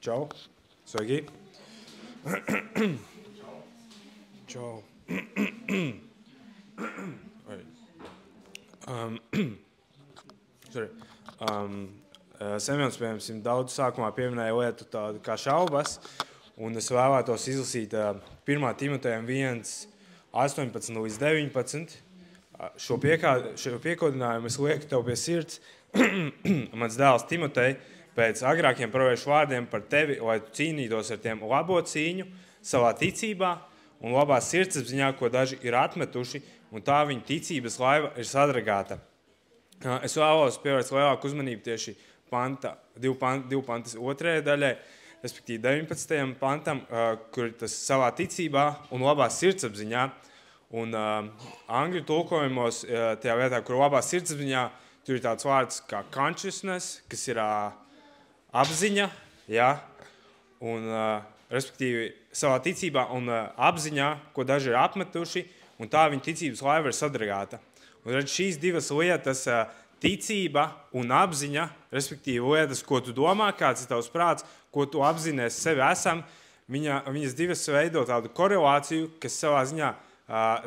Čau. Sveiki. Čau. Sorry. Semjons, piemēram, daudz sākumā pieminēja lietu tādu kā šaubas, un es vēlētos izlasīt 1. Timotejam 1, 18 līdz 19. Šo piekodinājumu es lieku tev pie sirds, mans dēls Timotej, pēc agrākiem praviešu vārdiem par tevi, lai tu cīnītos ar tiem labo cīņu savā ticībā un labā sirdsapziņā, ko daži ir atmetuši, un tā viņa ticības laiva ir sadragāta. Es vēlos pievērst lielāku uzmanību tieši divu pantas otrajai daļai, respektīvi 19. pantam, kur tas savā ticībā un labā sirdsapziņā, un angļu tulkojumos tajā vietā, kur labā sirdsapziņā, tur ir tāds vārds kā consciousness, kas ir apziņa, ja? Un respektīvi savā ticībā un apziņā, ko daži ir apmetuši, un tā viņa ticības laiva ir sadragāta. Un redz, šīs divas lietas, ticība un apziņa, respektīvi lietas, ko tu domā, kāds ir tavs prāts, ko tu apzinies sevi esam, viņas divas veido tādu korelāciju, kas savā ziņā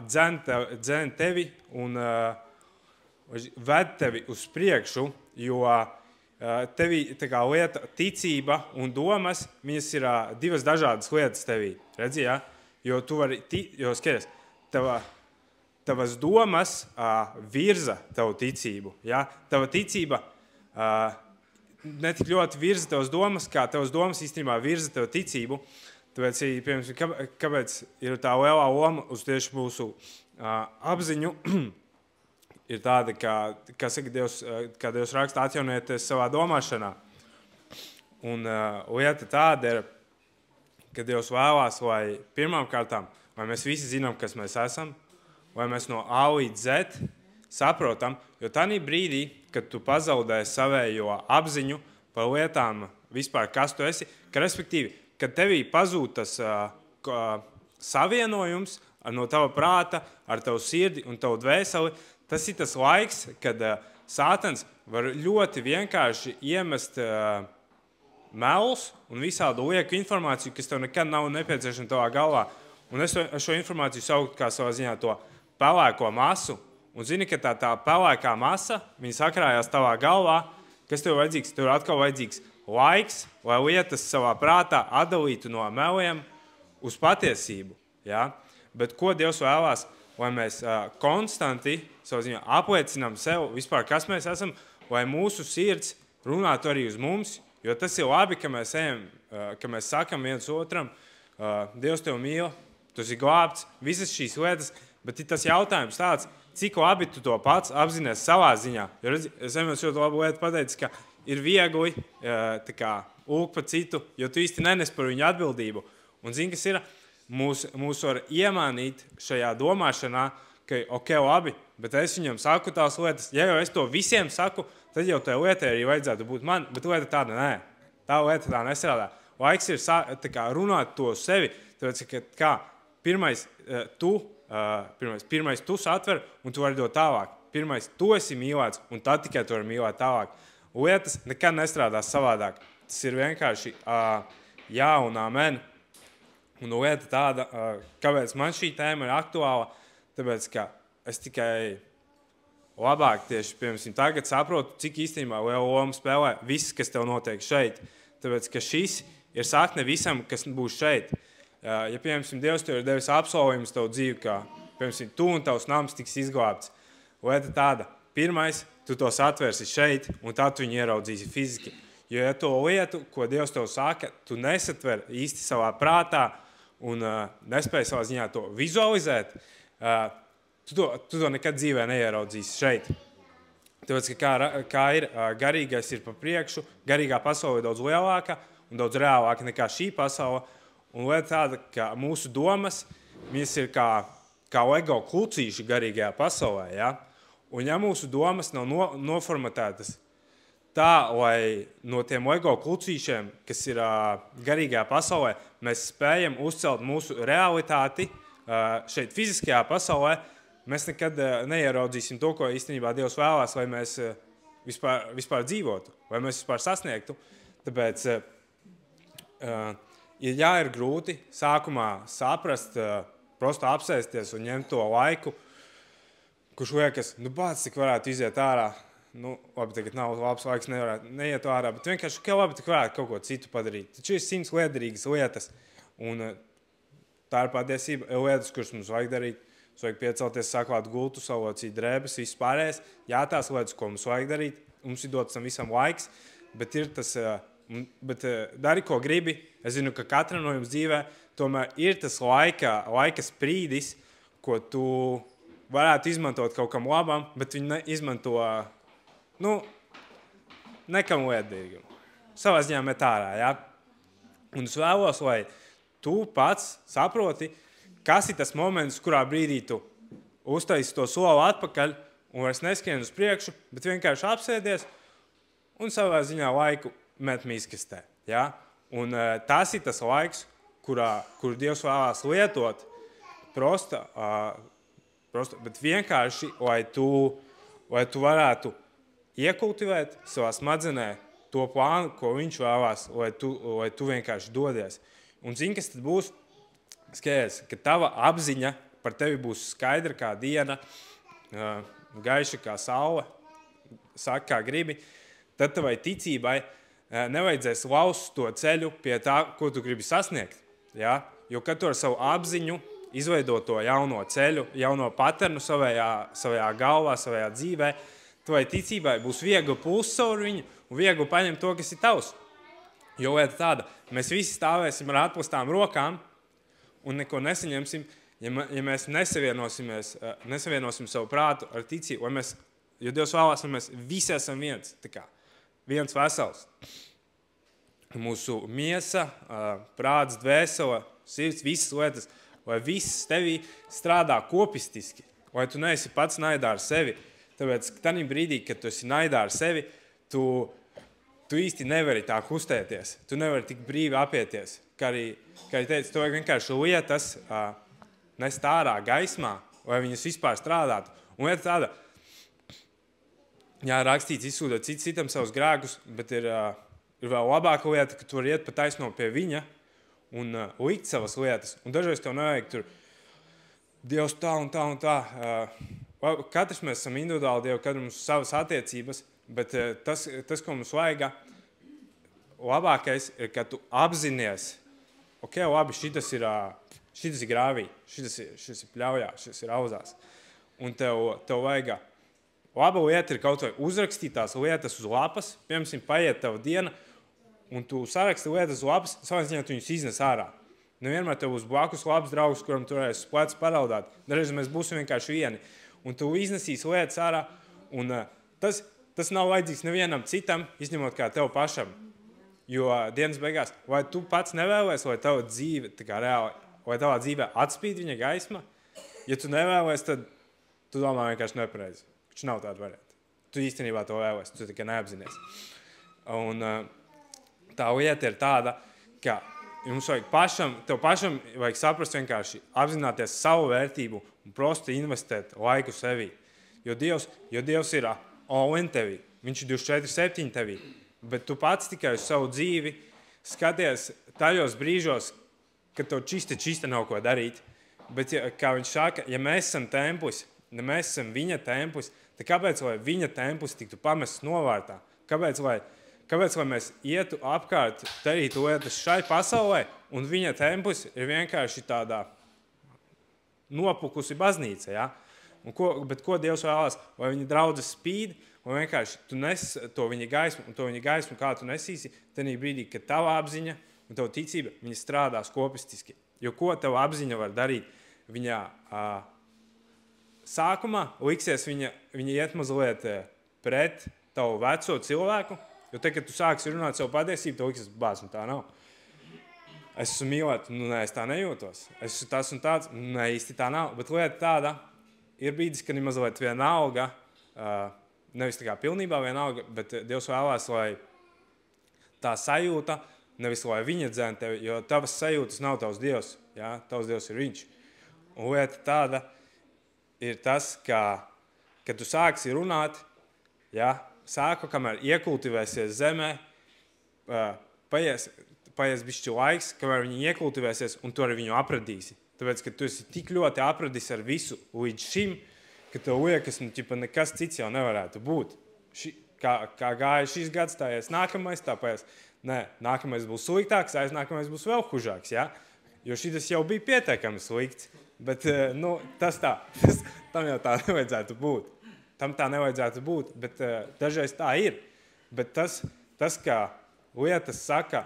dzen tevi un ved tevi uz priekšu, jo tevi tā kā lieta ticība un domas, viņas ir divas dažādas lietas tevī. Redzi, ja? Jo tu vari, skaties, tavas domas virza tavu ticību. Ja? Tava ticība ne tik ļoti virza tavas domas, kā tavas domas īstenībā virza tavu ticību. Tāpēc, piemēram, kāpēc ir tā lielā loma uz tieši mūsu apziņu, ir tāda, kā saka Dievs raksta, atjaunieties savā domāšanā. Un lieta tāda ir, ka Dievs vēlās, lai pirmām kārtām, vai mēs visi zinām, kas mēs esam, vai mēs no A līdz Z saprotam, jo tādā brīdī, kad tu pazaudē savējo apziņu par lietām vispār, kas tu esi, ka respektīvi, kad tevī pazūd tas savienojums no tava prāta, ar tavu sirdi un tavu dvēseli, tas ir tas laiks, kad Sātans var ļoti vienkārši iemest melus un visādu lieku informāciju, kas tev nekad nav nepieciešama tavā galvā. Un es šo informāciju saukt kā savā ziņā to pelēko masu. Un zini, ka tā pelēkā masa, viņa sakrājās tavā galvā, kas tev vajadzīgs? Tev ir atkal vajadzīgs laiks, lai lietas savā prātā atdalītu no meliem uz patiesību. Ja? Bet ko Dievs vēlās? Lai mēs konstanti savā ziņā apliecinām sev vispār, kas mēs esam, lai mūsu sirds runātu arī uz mums, jo tas ir labi, ka mēs ejam, ka mēs sakam viens otram, Dievs tev mīl, tu esi glābts, visas šīs lietas, bet ir tas jautājums tāds, cik labi tu to pats apzinies savā ziņā. Jo es vienmēr šo labu lietu pateicu, ka ir viegli lūgt par citu, jo tu īsti nenes par viņu atbildību. Un zini, kas ir? Mūs var iemānīt šajā domāšanā, ka ok, labi, bet es viņam saku tās lietas. Ja jau es to visiem saku, tad jau tai lietai arī vajadzētu būt man, bet lieta tāda nē. Tā lieta tā nestrādā. Laiks ir runāt to sevi, tāpēc, ka pirmais tu satver un tu vari dot tālāk. Pirmais tu esi mīlēts un tad tikai tu vari mīlēt tālāk. Lietas nekad nestrādās savādāk. Tas ir vienkārši jā un amen. Un lieta tāda, kāpēc man šī tēma ir aktuāla, tāpēc, ka es tikai labāk tieši, piemēram, tagad saprotu, cik īstenībā lielu lomu spēlē viss, kas tev notiek šeit. Tāpēc, ka šis ir sakne visam, kas būs šeit. Ja, piemēram, Dievs tev ir devis apsolījumus tavu dzīvi, ka, piemēram, tu un tavs nams tiks izglābts. Lieta tāda, pirmais, tu tos atvērsi šeit, un tad tu viņu ieraudzīsi fiziski. Jo, ja to lietu, ko Dievs tev saka, tu nesatver īsti savā prātā, un nespēj savā ziņā to vizualizēt, tu to nekad dzīvē neieraudzīsi šeit. Tāpēc, kā ir, garīgais ir pa priekšu, garīgā pasaule ir daudz lielāka un daudz reālāka nekā šī pasaule. Un lieta tāda, ka mūsu domas, viņas ir kā Lego klucīši garīgajā pasaulē. Ja? Un ja mūsu domas nav noformatētas tā, lai no tiem Lego klucīšiem, kas ir garīgajā pasaulē, mēs spējam uzcelt mūsu realitāti šeit fiziskajā pasaulē, mēs nekad neieraudzīsim to, ko īstenībā Dievs vēlās, lai mēs vispār dzīvotu, lai mēs vispār sasniegtu. Tāpēc ir grūti sākumā saprast, prosto apsēsties un ņemt to laiku, kurš liekas, bāc, tik varētu iziet ārā. Labi, tagad nav labs laiks, nevarētu neiet ārā, bet vienkārši, labi, tik varētu kaut ko citu padarīt. Taču ir 100 liederīgas lietas, un tā ir patiesība, lietas, kuras mums vajag darīt. Mums vajag piecelties, saklāt gultu, salocīt drēbes, viss pārējais. Jā, tās lietas, ko mums vajag darīt, mums ir dots tam visam laiks, bet ir tas, dari, ko gribi. Es zinu, ka katram no jums dzīvē tomēr ir tas laika sprīdis, ko tu varētu izmantot kaut kam labam, bet viņi izmanto, nekam lietderīgam. Savā ziņā met ārā, ja? Un es vēlos, lai tu pats saproti, kas ir tas moments, kurā brīdī tu uztaisi to soli atpakaļ un vairs neskrien uz priekšu, bet vienkārši apsēdies un savā ziņā laiku met mīskastē. Ja? Un tas ir tas laiks, kur Dievs vēlās lietot prosta, bet vienkārši, lai tu varētu iekultivēt savā smadzenē to plānu, ko viņš vēlās, lai tu vienkārši dodies. Un zini, kas tad būs? Skaties, ka tava apziņa par tevi būs skaidra kā diena, gaiša kā saule, saka, kā gribi, tad tavai ticībai nevajadzēs laust to ceļu pie tā, ko tu gribi sasniegt. Ja? Jo kad tu ar savu apziņu izveido to jauno ceļu, jauno paternu savajā galvā, savajā dzīvē, tavai ticībai būs viegli pulst caur viņu un viegli paņemt to, kas ir tavs. Jo lieta tāda, mēs visi stāvēsim ar atplastām rokām un neko nesaņemsim, ja mēs nesavienosim savu prātu ar ticību, jo Dievs vēlās, lai mēs visi esam viens vesels. Mūsu miesa, prāts, dvēsele, sirds, visas lietas, lai viss tevī strādā kopistiski, lai tu neesi pats naidā ar sevi. Tāpēc, tajā brīdī, kad tu esi naidā ar sevi, tu īsti nevari tā kustēties. Tu nevari tik brīvi apieties. Kā arī teicu, tu vajag vienkārši lietas nest ārā gaismā, lai viņas vispār strādātu. Un lieta tāda, jā, rakstīts, izsūdot citam savus grēkus, bet ir vēl labāka lieta, ka tu vari iet pa taisno pie viņa un likt savas lietas. Un dažreiz tev nevajag tur Dievs tā un tā un tā. Katrs mēs esam individuāli Dievi, katrs mums savas attiecības, bet tas, ko mums vajag, labākais ir, ka tu apzinies, ok, labi, šitas ir grāvī, šitas ir pļaujā, šitas ir auzās. Un tev vajag, laba lieta ir kaut vai uzrakstīt tās lietas uz lapas, piemēram, paiet tava diena, un tu saraksti lietas uz lapas, savā ziņā tu viņus iznes ārā. Nevienmēr tev būs blakus labs draugs, kuram tu varēsi plecs paraudāt. Dažreiz mēs būsim vienkārši vieni. Un tu iznesīsi lietas ārā, un tas nav vajadzīgs nevienam citam, izņemot kā tev pašam. Jo dienas beigās, vai tu pats nevēlies, lai tava dzīve, tā kā reāli, vai tavā dzīvē atspīd viņa gaisma? Ja tu nevēlies, tad tu domā vienkārši nepareizi. Viņš nav tāda varianta. Tu īstenībā to vēlies, tu tikai neapzinies. Un tā lieta ir tāda, ka jums tev pašam vajag saprast vienkārši apzināties savu vērtību un prosti investēt laiku sevī. Jo Dievs ir all in tevī, viņš ir 24/7 tevī, bet tu pats tikai uz savu dzīvi skaties tajos brīžos, kad tev čista nav ko darīt. Bet, kā viņš saka, ja mēs esam templis, ja mēs esam viņa templis, tad kāpēc, lai viņa templis tiktu pamests novārtā? Kāpēc, lai mēs ietu apkārt, darītu lietas šai pasaulē, un viņa templis ir vienkārši tādā nopukusi baznīca, ja? Bet ko Dievs vēlās? Lai viņa draudzes spīd, vai vienkārši tu nes to viņa gaismu, un to viņa gaismu, kā tu nesīsi, tenī brīdī, kad tava apziņa un tava ticība, viņa strādās kopistiski. Jo ko tava apziņa var darīt? Viņa sākumā liksies, viņa iet mazliet pret tavu veco cilvēku, jo te, kad tu sāksi runāt savu patiesību, tev liksies, bāc, tā nav. Es esmu mīlēt, es tā nejūtos. Es esmu tas un tāds, īsti tā nav. Bet lieta tāda, ir brīdis, kad ir mazliet vienalga, nevis tā kā pilnībā vienalga, bet Dievs vēlās, lai tā sajūta, nevis lai viņa dzēn tevi, jo tavas sajūtas nav tavs Dievs, ja? Tavs Dievs ir viņš. Un lieta tāda ir tas, ka tu sāksi runāt, ja? Sāku, kamēr iekultivēsies zemē, paies paies bišķi laiks, kamēr viņi iekultivēsies, un tu ar viņu apradīsi. Tāpēc, ka tu esi tik ļoti apradis ar visu līdz šim, ka tev liekas, nekas cits jau nevarētu būt. Kā gāja šis gads, tā ies nākamais, tāpēc, nākamais būs sliktāks, aiznākamais būs vēl hužāks, ja? Jo šitas jau bija pietiekami slikts, bet, tas tam jau tā nevajadzētu būt. Tam tā nevajadzētu būt, bet dažreiz tā ir. Bet tas kā lietas saka,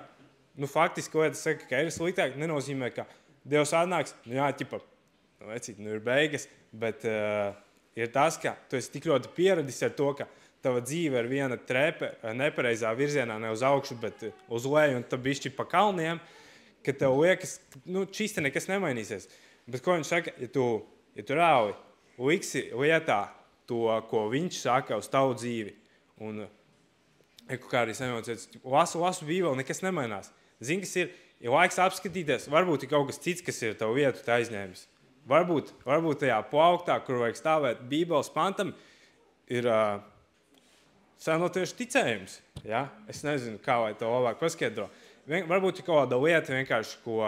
faktiski lietas saka, ka ir sliktāk, nenozīmē, ka Dievs atnāks, ir beigas, bet ir tas, ka tu esi tik ļoti pieradis ar to, ka tava dzīve ir viena trepe nepareizā virzienā, ne uz augšu, bet uz leju, un tu bišķi pa kalniem, ka tev liekas, šis te nekas nemainīsies. Bet ko viņš saka, ja tu rauji, liksi lietā to, ko viņš saka uz tavu dzīvi, un kā arī samjauciet, lasu Bībeli, nekas nemainās. Zini, kas ir laiks apskatīties, varbūt ir kaut kas cits, kas ir tavu vietu aizņēmis. Varbūt tajā plauktā, kur vajag stāvēt Bībeles pantam, ir senotiešu ticējums. Ja? Es nezinu, kā lai to labāk paskaidro. Varbūt ir kaut kāda lieta vienkārši, ko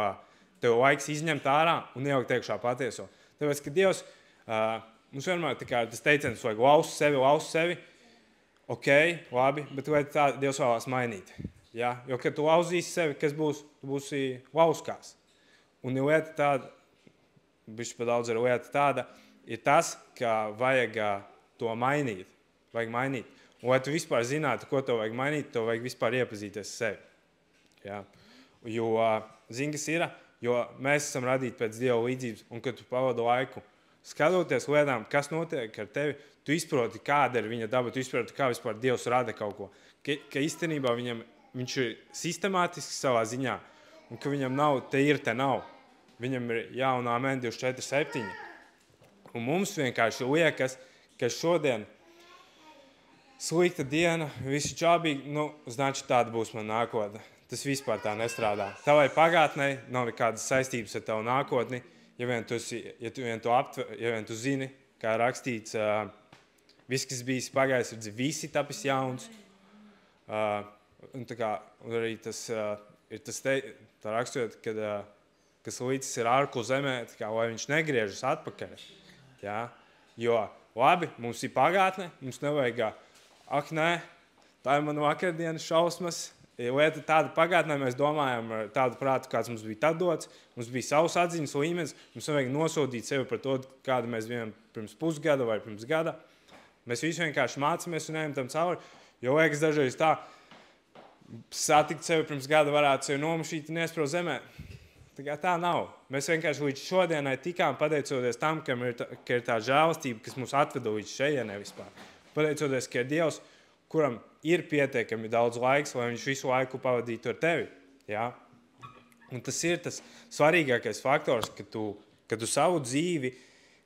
tev laiks izņemt ārā un ielikt iekšā patieso. Tāpēc, ka Dievs, mums vienmēr tas teiciens, vajag lausu sevi, ok, labi, bet vai tā Dievs vēlās mainīt? Ja? Jo, kad tu lauzīsi sevi, kas būs? Tu būsi lauskās. Un ir lieta tāda, bišķi pa daudz ir lieta tāda, ir tas, ka vajag to mainīt. Vajag mainīt. Un lai tu vispār zinātu, ko tev vajag mainīt, tev vajag vispār iepazīties sevi. Ja? Jo, zini, kas ir, jo mēs esam radīti pēc Dieva līdzības, un kad tu pavadi laiku skatoties lietām, kas notiek ar tevi, tu izproti, kāda ir viņa daba, tu izproti, kā vispār Dievs rada kaut ko. Ka īstenībā viņš ir sistemātiski savā ziņā, un ka viņam nav, te ir, te nav. Viņam ir un amen 24/7. Un mums vienkārši liekas, ka šodien slikta diena, visi čābīgi, znači tāda būs man nākotne. Tas vispār tā nestrādā. Tavai pagātnei nav nekādas saistības ar tavu nākotni, ja vien tu zini, kā rakstīts, viss, kas bijis pagājis, visi tapis jauns. Un arī tas ir tā rakstot, kas līdzis ir ārku zemē, lai viņš negriežas atpakaļ. Ja? Jo, labi, mums ir pagātne, mums nevajag, tā ir man vakardienas šausmas. Lieta tāda pagātnē, mēs domājam ar tādu prātu, kāds mums bija tad dots, mums bija savs atziņas līmenis, mums nevajag nosodīt sevi par to, kāda mēs bijām pirms pusgada vai pirms gada. Mēs visi vienkārši mācāmies un ejam tam cauri, jo liekas dažreiz tā, satikt sevi pirms gada varētu sevi nomušīt un iesprot zemē. Tā nav. Mēs vienkārši līdz šodienai tikām pateicoties tam, ka ir tā žēlastība, kas mūs atveda līdz šejienai vispār. Pateicoties, ka ir Dievs, kuram ir pietiekami daudz laiks, lai viņš visu laiku pavadītu ar tevi. Ja? Un tas ir tas svarīgākais faktors, ka tu savu dzīvi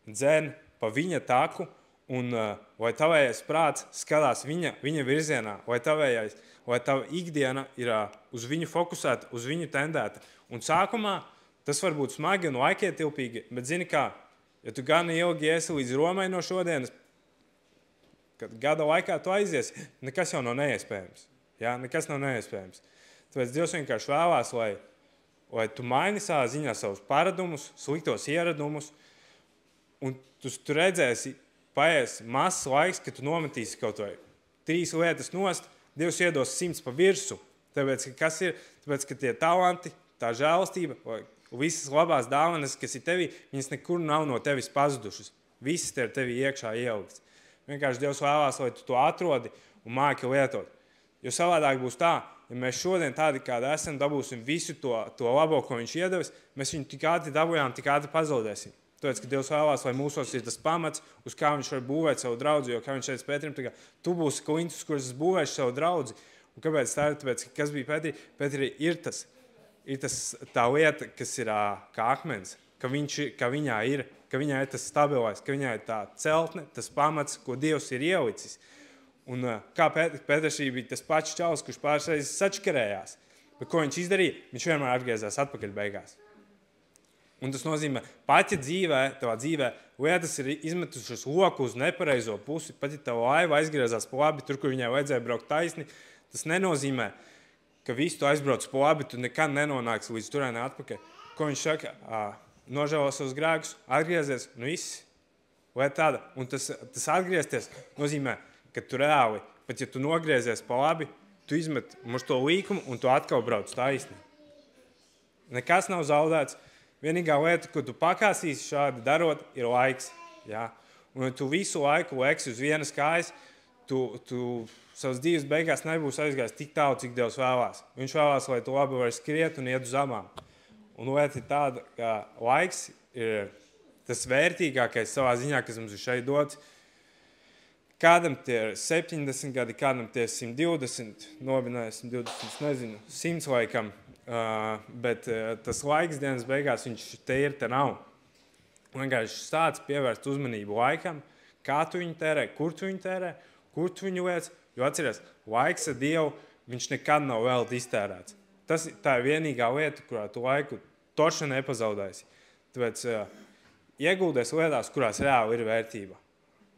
dzen pa viņa taku, un lai tavējais prāts skatās viņa virzienā, lai tava ikdiena ir uz viņu fokusēta, uz viņu tendēta. Un sākumā tas var būt smagi un laikietilpīgi, bet zini kā, ja tu gan ilgi esi līdz Romai no šodienas, kad gada laikā tu aizies, nekas jau nav neiespējams. Ja? Nekas nav neiespējams. Tāpēc Dievs vienkārši vēlās, lai tu maini savā ziņā savus paradumus, sliktos ieradumus, un tu redzēsi, paies mazs laiks, ka tu nometīsi kaut vai 3 lietas nost, Dievs iedos 100 pa virsu. Tāpēc, ka tie talanti, tā žēlastība, visas labās dāvanas, kas ir tevī, viņas nekur nav no tevis pazudušas. Visas te ir tevī iekšā ieliktas. Vienkārši Dievs vēlās, lai tu to atrodi un māki lietot. Jo savādāk būs tā, ja mēs šodien tādi, kādi esam, dabūsim visu to labo, ko viņš iedevis, mēs viņu tik ātri dabūjām, tik ātri pazaudēsim. Tāpēc, ka Dievs vēlās, lai mūsos ir tas pamats, uz kā viņš var būvēt savu draudzi, jo kā viņš teica Pēterim, tu būsi klintis, kurus es būvēšu savu draudzi. Un kāpēc tā ir? Tāpēc, kas bija Pēteri? Pēteri ir tā lieta, kas ir kā akmens, ka viņā ir tas stabilais, ka viņā ir tā celtne, tas pamats, ko Dievs ir ielicis. Un kā Pēters bija tas pats čalis, kurš pāris reizes sačkarējās. Bet ko viņš izdarīja? Viņš vienmēr atgriezās atpakaļ beigās. Un tas nozīmē, pat ja tavā dzīvē lietas ir izmetušas loku uz nepareizo pusi, pat ja tava laiva aizgriezās pa labi, tur, kur viņai vajadzēja braukt taisni, tas nenozīmē, ka visu tu aizbrauc pa labi, tu nekad nenonāks līdz turienei atpakaļ. Ko viņš saka? Nožēlo savus grēkus, atgriezies, viss. Vai tāda? Un tas atgriezties nozīmē, ka tu reāli, pat ja tu nogriezies pa labi, tu izmet mums to līkumu un tu atkal brauc taisni. Nekas nav zaudēts. Vienīgā lieta, ko tu pakāsīsi šādi darot, ir laiks. Ja? Un tu visu laiku lieksi uz vienas kājas, tu savas dzīves beigās nebūs aizgājis tik tālu, cik Dievs vēlās. Viņš vēlās, lai tu labi vari skriet un iet uz zamām. Un lieta ir tāda, ka laiks ir tas vērtīgākais savā ziņā, kas mums ir šeit dots. Kādam tie ir 70 gadi, kādam tie ir 120, nobinājis 120, es nezinu, 100 laikam. Bet tas laiks dienas beigās, viņš te nav. Vienkārši sāc pievērst uzmanību laikam, kā tu viņu tērē, kur tu viņu liec. Jo atceries, laiks ar Dievu, viņš nekad nav vēl iztērēts. Tā ir vienīgā lieta, kurā tu laiku toši nepazaudēsi. Tāpēc ieguldies lietās, kurās reāli ir vērtība.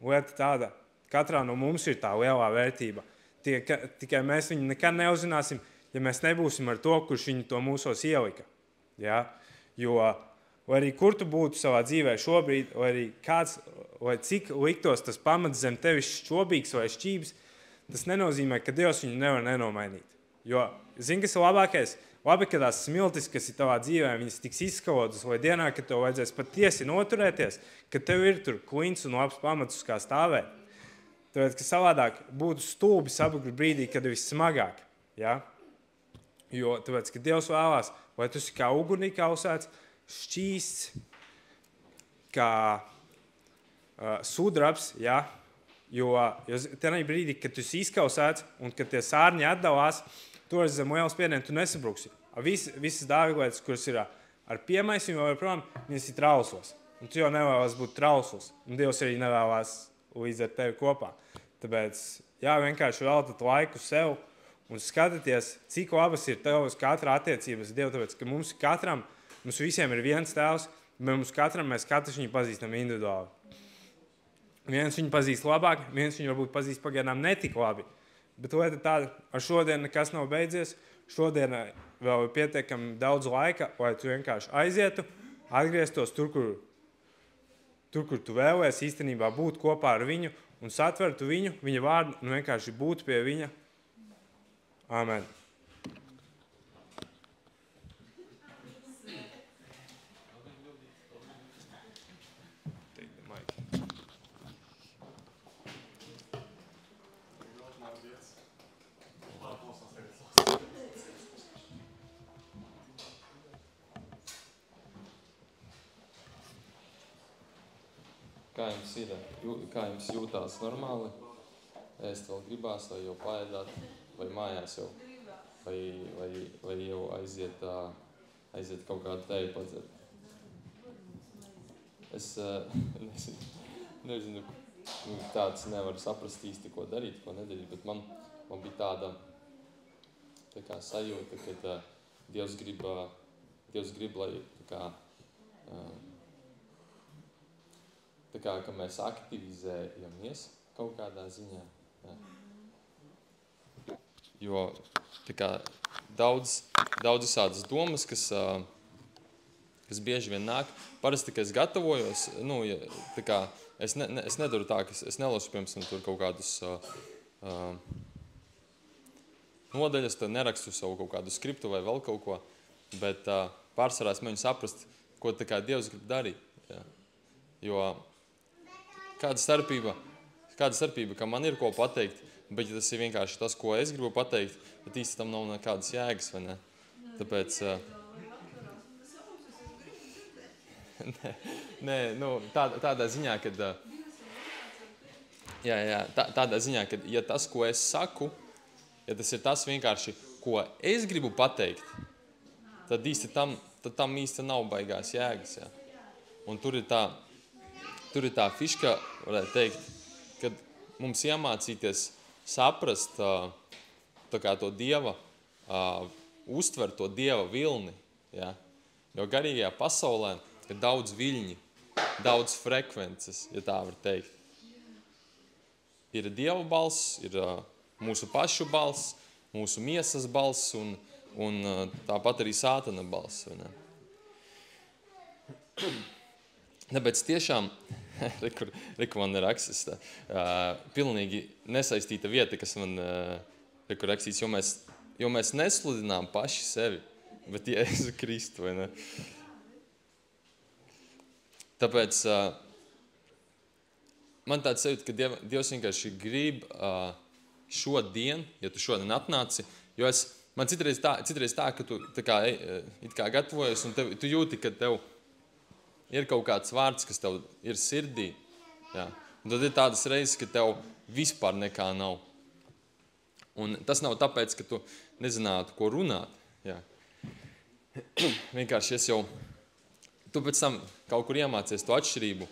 Lieta tāda, katrā no mums ir tā lielā vērtība. Tikai mēs viņu nekad neuzzināsim, ja mēs nebūsim ar to, kurš viņu to mūsos ielika. Ja? Jo, vai arī kur tu būtu savā dzīvē šobrīd, vai cik liktos tas pamats zem tevis šķobīgs vai šķības, tas nenozīmē, ka Dievs viņu nevar nenomainīt. Jo, zini, kas ir labākais? Labi, ka tās smiltis, kas ir tavā dzīvē, viņas tiks izskalotas, vai dienā, kad tev vajadzēs patiesi noturēties, ka tev ir tur klins un labs pamats, kā stāvēt. Tāpēc, ka savādāk būtu stulbi sabrukt brīdī, kad ir vissmagāk. Ja? Jo, tāpēc, ka Dievs vēlās, lai tu esi kā ugunī kausēts, šķīsts, kā sudrabs, ja? Jo tenā brīdī, kad tu esi izkausēts un kad tie sārņi atdalās, tu esi zem liela spiediena, tu nesabruksi. Visas dārglietas, kuras ir ar piemaisījumu, joprojām, viņas ir trauslas. Un tu jau nevēlas būt trausls. Un Dievs arī nevēlas līdz ar tevi kopā. Tāpēc, vienkārši veltat laiku sev, un skatieties, cik labas ir tevas katra attiecības ar Dievu, tāpēc, ka mums visiem ir viens tēvs, bet mēs katrs viņu pazīstam individuāli. Viens viņu pazīst labāk, viens viņu varbūt pazīst pagaidām netik labi. Bet lieta tāda, ar šodien nekas nav beidzies, šodien vēl ir pietiekami daudz laika, lai tu vienkārši aizietu, atgrieztos tur, kur tu vēlies īstenībā būt kopā ar viņu un satvertu viņu, viņa vārdu un vienkārši būt pie viņa. Amen. Kā jums ir? Kā jums jūtās normāli? Ēst vēl gribās, vai jau paēdāt, vai mājās jau, vai jau aiziet kaut kādu teju padzert. Es nezinu, tāds nevar saprast īsti, ko darīt, ko nedarīt, bet man bija tāda tā kā sajūta, ka Dievs grib, lai tā kā, ka mēs aktivizējamies kaut kādā ziņā. Jā. Jo tā kā daudz visādas domas, kas bieži vien nāk. Parasti, kad es gatavojos, tā kā es nedaru tā, ka es nelasu, piemēram, tur kaut kādus nodaļas, tad nerakstu savu kaut kādu skriptu vai vēl kaut ko, bet pārsvarā es mēģinu saprast, ko tā kā Dievs grib darīt. Jā. Jo kāda starpība, ka man ir ko pateikt, bet ja tas ir vienkārši tas, ko es gribu pateikt, tad īsti tam nav nekādas jēgas, vai ne? Tāpēc... tādā ziņā, kad... tādā ziņā, kad ja tas, ko es saku, ja tas ir tas vienkārši, ko es gribu pateikt, tad tam īsti nav baigās jēgas, jā. Un tur ir tā fiška, varētu teikt, kad mums jāmācīties saprast tā kā to Dieva, uztvert to Dieva vilni. Ja? Jo garīgajā pasaulē ir daudz viļņi, daudz frekvences, ja tā var teikt. Ir Dieva balss, ir mūsu pašu balss, mūsu miesas balss un tāpat arī sātana balss. Tāpēc tiešām, reku man ir raksts, pilnīgi nesaistīta vieta, kas man reku rakstīts, jo mēs nesludinām paši sevi, bet Jēzu Kristu, vai ne? Tāpēc man tāds sajūta, ka Dievs vienkārši grib šodien, ja tu šodien atnāci, jo man citreiz tā, ka tu tā kā, it kā gatavojies un tu jūti, ka tev ir kaut kāds vārds, kas tev ir sirdī. Jā. Un tad ir tādas reizes, ka tev vispār nekā nav. Un tas nav tāpēc, ka tu nezinātu, ko runāt. Jā. Vienkārši tu pēc tam kaut kur iemācies to atšķirību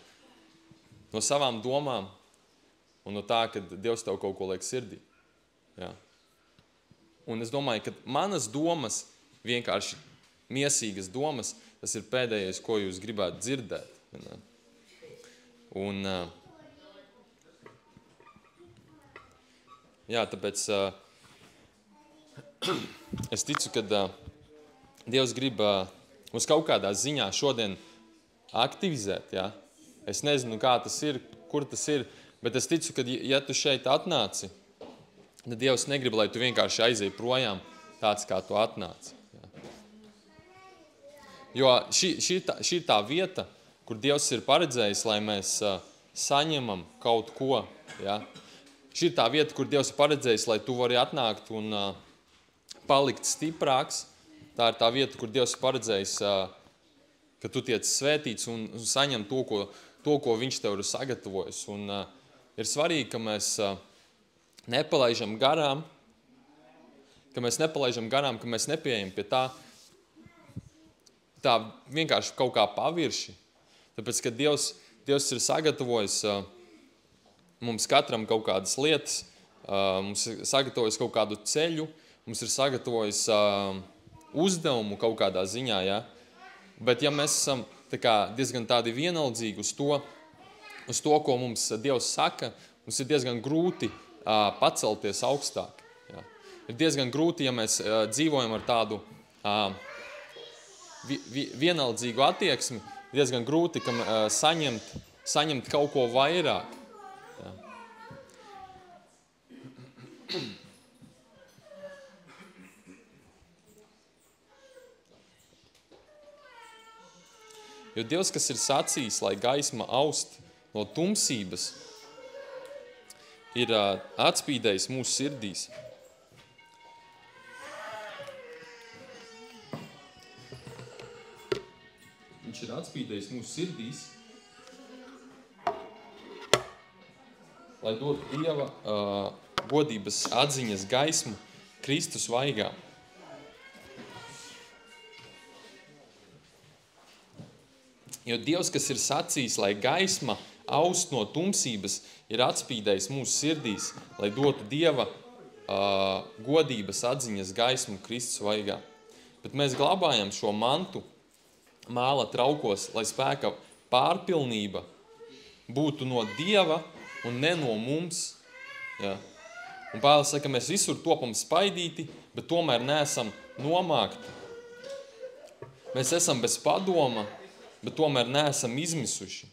no savām domām un no tā, ka Dievs tev kaut ko liek sirdī. Jā. Un es domāju, ka manas domas, vienkārši miesīgas domas, tas ir pēdējais, ko jūs gribētu dzirdēt. Un, jā, tāpēc es ticu, ka Dievs grib uz kaut kādā ziņā šodien aktivizēt. Jā. Es nezinu, kā tas ir, kur tas ir, bet es ticu, ka ja tu šeit atnāci, tad Dievs negrib, lai tu vienkārši aizēji projām tāds, kā tu atnāci. Jo šī ir tā vieta, kur Dievs ir paredzējis, lai mēs saņemam kaut ko. Ja? Šī ir tā vieta, kur Dievs ir paredzējis, lai tu vari atnākt un palikt stiprāks. Tā ir tā vieta, kur Dievs ir paredzējis, ka tu tiec svētīts un saņem to, ko viņš tev ir sagatavojis. Un ir svarīgi, ka mēs nepalaidžam garām, ka mēs nepieejam pie tā vienkārši kaut kā pavirši. Tāpēc, ka Dievs ir sagatavojis mums katram kaut kādas lietas, mums ir sagatavojis kaut kādu ceļu, mums ir sagatavojis uzdevumu kaut kādā ziņā, ja? Bet ja mēs esam diezgan tādi vienaldzīgi uz to, ko mums Dievs saka, mums ir diezgan grūti pacelties augstāk. Ja? Ir diezgan grūti, ja mēs dzīvojam ar tādu vienaldzīgu attieksmi, diezgan grūti saņemt kaut ko vairāk. Ja. Jo Dievs, kas ir sacījis, lai gaisma aust no tumsības, ir atspīdējis mūsu sirdīs. Viņš ir atspīdējis mūsu sirdīs, lai dotu Dieva godības atziņas gaismu Kristus vaigā. Jo Dievs, kas ir sacījis, lai gaisma aust no tumsības, ir atspīdējis mūsu sirdīs, lai dotu Dieva godības atziņas gaismu Kristus vaigā. Bet mēs glabājam šo mantu māla traukos, lai spēka pārpilnība būtu no Dieva un ne no mums. Ja. Un Pāvils saka, ka mēs visur topam spaidīti, bet tomēr neesam nomākti. Mēs esam bez padoma, bet tomēr neesam izmisuši.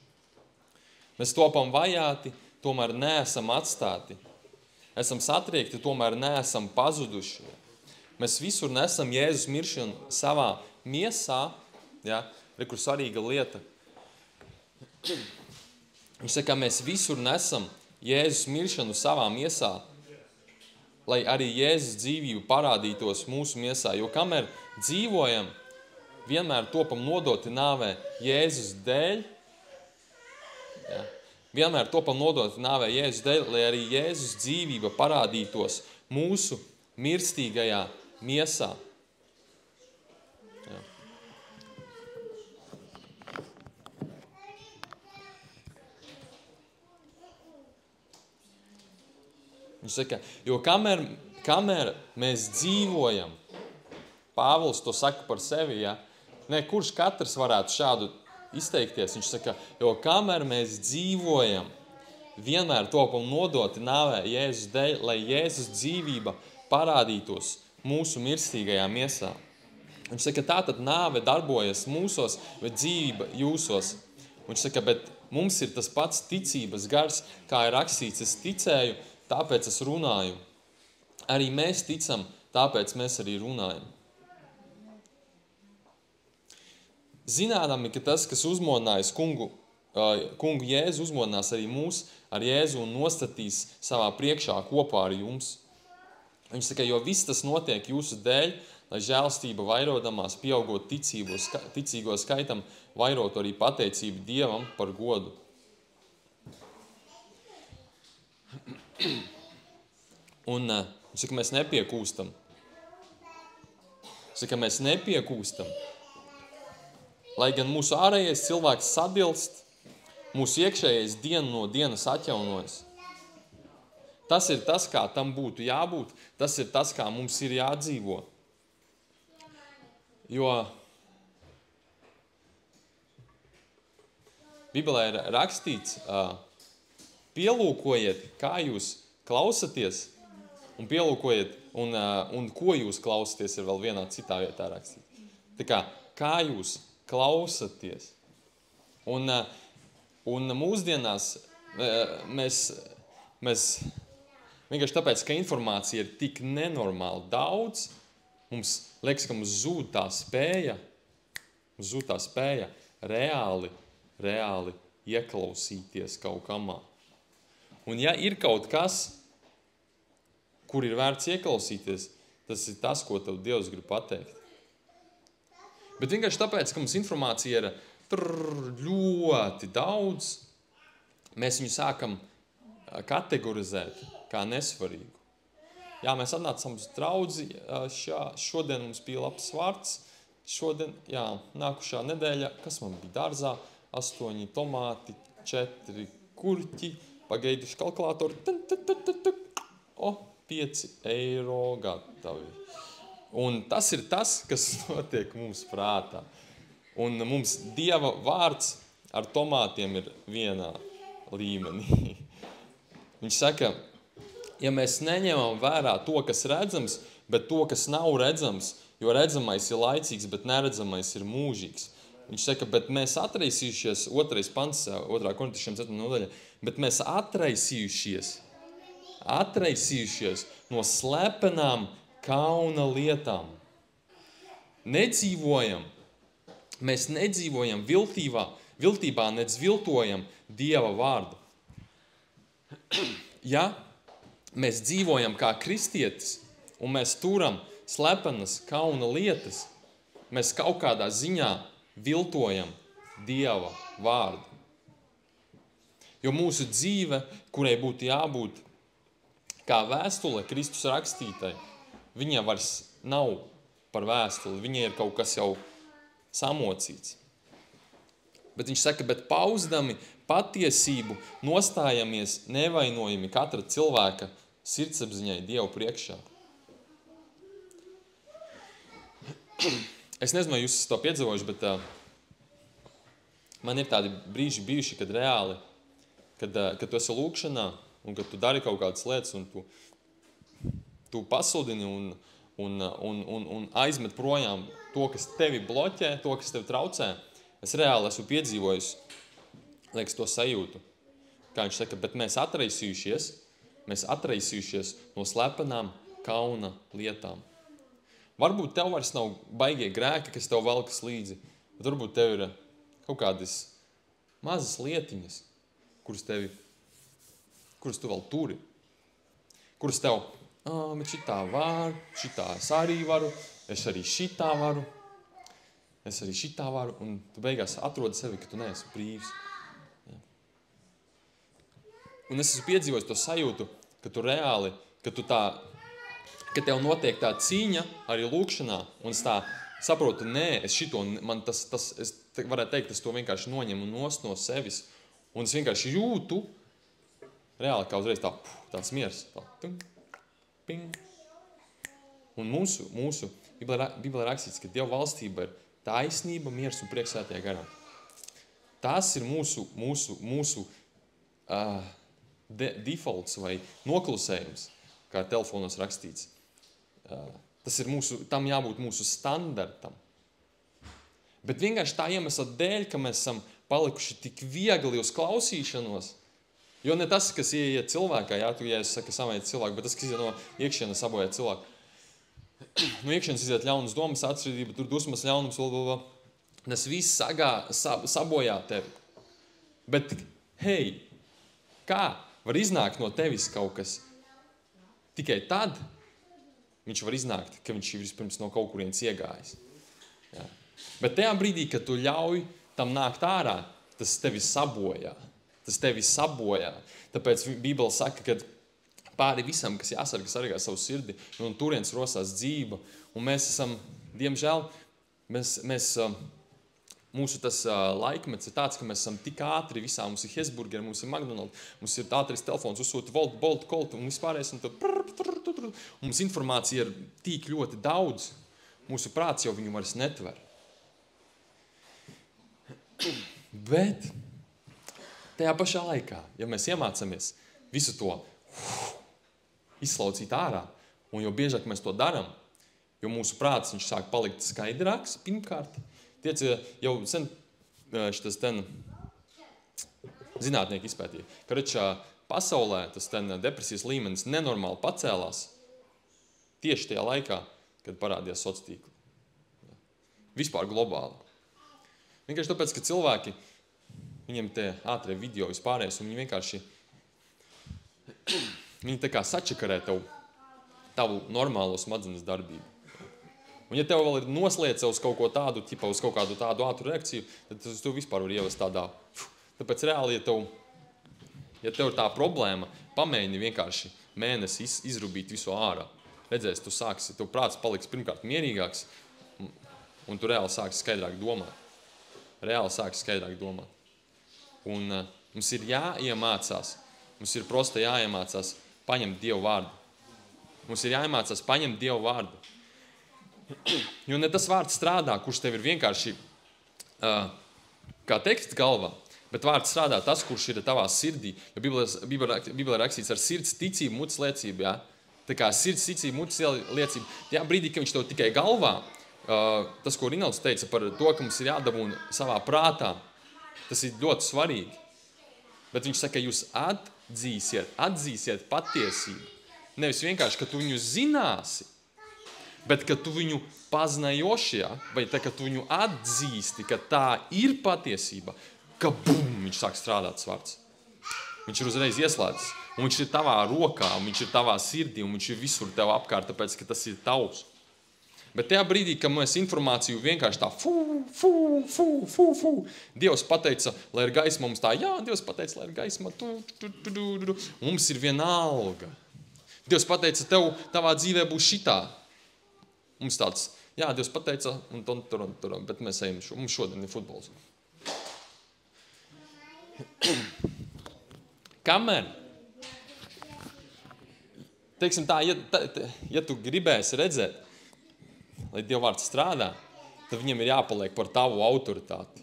Mēs topam vajāti, tomēr neesam atstāti. Esam satriekti, tomēr neesam pazuduši. Mēs visur nesam Jēzus miršanu savā miesā. Ja? Kur svarīga lieta. Viņš saka, ka mēs visur nesam Jēzus miršanu savā miesā, lai arī Jēzus dzīvību parādītos mūsu miesā. Jo kamēr dzīvojam, vienmēr topam nodoti nāvē Jēzus dēļ. Ja? Vienmēr topam nodoti nāvē Jēzus dēļ, lai arī Jēzus dzīvība parādītos mūsu mirstīgajā miesā. Ja? Viņš saka, jo kamēr mēs dzīvojam, Pāvils to saka par sevi, ja? Kurš katrs varētu šādu izteikties. Viņš saka, jo kamēr mēs dzīvojam, vienmēr topam nodoti nāvē Jēzus dēļ, lai Jēzus dzīvība parādītos mūsu mirstīgajā miesā. Viņš saka, tātad nāve darbojas mūsos, bet dzīvība jūsos. Viņš saka, bet mums ir tas pats ticības gars, kā ir rakstīts, es ticēju, tāpēc es runāju. Arī mēs ticam, tāpēc mēs arī runājam. Zinādami, ka tas, kas uzmodinājis kungu Jēzu, uzmodinās arī mūs ar Jēzu un nostatīs savā priekšā kopā ar jums. Viņš saka, jo viss tas notiek jūsu dēļ, lai žēlstība vairodamās, pieaugot ticīgo skaitam, vairot arī pateicību Dievam par godu. Un viņš saka, mēs nepiekūstam. Viņš saka, mēs nepiekūstam. Lai gan mūsu ārējais cilvēks sadilst, mūsu iekšējais dienu no dienas atjaunojas. Tas ir tas, kā tam būtu jābūt, tas ir tas, kā mums ir jādzīvo. Jo Bībelē ir rakstīts, pielūkojiet, kā jūs klausaties, un pielūkojiet, un ko jūs klausaties, ir vēl vienā citā vietā rakstīts. Tā kā jūs klausaties. Un mūsdienās mēs vienkārši tāpēc, ka informācija ir tik nenormāli daudz, mums liekas, ka mums zūd tā spēja reāli ieklausīties kaut kamā. Un ja ir kaut kas, kur ir vērts ieklausīties, tas ir tas, ko tev Dievs grib pateikt. Bet vienkārši tāpēc, ka mums informācija ir ļoti daudz, mēs viņu sākam kategorizēt kā nesvarīgu. Jā, mēs atnācam uz draudzi, šodien mums bija labs vārds, nākušā nedēļa, kas man bija dārzā, 8 tomāti, 4 kurķi, pagaiduši kalkulātoru, 5 eiro gatavi. Un tas ir tas, kas notiek mums prātā. Un mums Dieva vārds ar tomātiem ir vienā līmenī. Viņš saka, ja mēs neņemam vērā to, kas redzams, bet to, kas nav redzams, jo redzamais ir laicīgs, bet neredzamais ir mūžīgs. Viņš saka, bet mēs atraisījušies, 2. pants, 2. Korintiešiem 4. nodaļa, bet mēs atraisījušies no slepenām kauna lietām. Mēs nedzīvojam viltībā, nedz viltojam Dieva vārdu. Ja mēs dzīvojam kā kristietis un mēs turam slepenas kauna lietas, mēs kaut kādā ziņā viltojam Dieva vārdu. Jo mūsu dzīve, kurai būtu jābūt kā vēstule Kristus rakstītai, viņa vairs nav par vēstuli, viņa ir kaut kas jau samocīts. Bet viņš saka, bet pausdami patiesību nostājamies nevainojami katra cilvēka sirdsapziņai Dievu priekšā. Es nezinu, vai jūs esat to piedzīvojuši, bet man ir tādi brīži bijuši, kad reāli, kad tu esi lūkšanā un kad tu dari kaut kādas lietas un tu pasludini un aizmet projām to, kas tevi bloķē, to, kas tevi traucē. Es reāli esmu piedzīvojis, liekas, to sajūtu. Kā viņš saka, bet mēs atraisījušies no slepenām kauna lietām. Varbūt tev vairs nav baigie grēki, kas tev velkas līdzi, bet varbūt tev ir kaut kādas mazas lietiņas, kuras tu vēl turi. Kuras tev, bet šitā var, šitā es arī varu, es arī šitā varu, un tu beigās atrodi sevi, ka tu neesi brīvs. Ja. Un es esmu piedzīvojis to sajūtu, ka tu reāli, ka tev notiek tā cīņa arī lūkšanā, un es tā saprotu, es varētu teikt, es to vienkārši noņemu nost no sevis, un es vienkārši jūtu, reāli kā uzreiz tāds miers, ping. Un mūsu Bībelē rakstīts, ka Dieva valstība ir taisnība, miers un prieks svētajā garā. Tas ir mūsu defaults vai noklusējums, kā telefonos rakstīts. Tam jābūt mūsu standartam. Bet vienkārši tā iemesla dēļ, ka mēs esam palikuši tik viegli uz klausīšanos, jo ne tas, kas ieiet cilvēkā, ja es saku samaiet cilvēku, bet tas, kas ieiet no iekšienes sabojāt cilvēku. No iekšienes iziet ļaunas domas, atsridība, tur dusmas, ļaunums, tas viss sabojā tevi. Bet, hei, kā var iznākt no tevis kaut kas? Tikai tad viņš var iznākt, ka viņš ir vispirms no kaut kurienes iegājis. Ja. Bet tajā brīdī, kad tu ļauj tam nākt ārā, tas tevi sabojā. Tāpēc Bībele saka, ka pāri visam, kas sargā savu sirdi, un turienes rosās dzīva. Un mēs esam, diemžēl, mūsu tas laikmets ir tāds, ka mēs esam tik ātri visā. Mums ir Hesburger, mums ir McDonald's, mums ir ātris telefons, uzsūta Bolt, Colt un vispārējais. Mums informācija ir tik ļoti daudz. Mūsu prāts jau viņu vairs netver. Bet tajā pašā laikā, ja mēs iemācamies visu to izslaucīt ārā, un jo biežāk mēs to darām, jo mūsu prāts viņš sāk palikt skaidrāks, pirmkārt. Tiec jau sen šitas zinātnieki izpētīja, ka pasaulē tas depresijas līmenis nenormāli pacēlās tieši tajā laikā, kad parādījās sociātīkli. Vispār globāli. Vienkārši tāpēc, ka cilvēki, viņiem tie ātrie video vispārējais, un viņi vienkārši viņi tā kā sačakarē tavu normālo smadzenes darbību. Un ja tev vēl ir noslēdze uz kaut ko tādu, uz kaut kādu tādu ātru reakciju, tad tu vispār var ievest tādā. Tāpēc reāli, ja tev ir tā problēma, pamēģini vienkārši mēnesi izrubīt visu ārā. Redzēsi, tev prāts paliks pirmkārt mierīgāks, un tu reāli sāksi skaidrāk domāt. Un mums ir jāiemācās, mums ir prosta jāiemācās paņemt Dievu vārdu. Jo ne tas vārds strādā, kurš tev ir vienkārši kā teksts galvā, bet vārds strādā tas, kurš ir tavā sirdī. Jo Bībelē rakstīts ar sirds ticību, mutes liecību. Ja? Tā kā sirds ticību, mutes liecību. Tajā brīdī, ka viņš tev tikai galvā, tas, ko Rinalds teica par to, ka mums ir jādabūna savā prātā, tas ir ļoti svarīgi. Bet viņš saka, jūs atzīsiet patiesību. Nevis vienkārši, ka tu viņu zināsi, bet ka tu viņu paznajoši, vai tā, ka tu viņu atzīsti, ka tā ir patiesība, ka viņš sāk strādāt vārds. Viņš ir uzreiz ieslēdzis, un viņš ir tavā rokā, un viņš ir tavā sirdī, un viņš ir visur tev apkārt, tāpēc, ka tas ir tavs. Bet tajā brīdī, kad mēs informāciju vienkārši tā Dievs pateica, lai ir gaisma, mums tā, Dievs pateica, lai ir gaisma, mums ir vienalga. Dievs pateica, tavā dzīvē būs šitā. Mums tāds, Dievs pateica, bet mēs ejam, mums šodien ir futbols. Kamēr? Teiksim tā, ja tu gribēsi redzēt, lai Dieva vārds strādā, tad viņam ir jāpaliek par tavu autoritāti.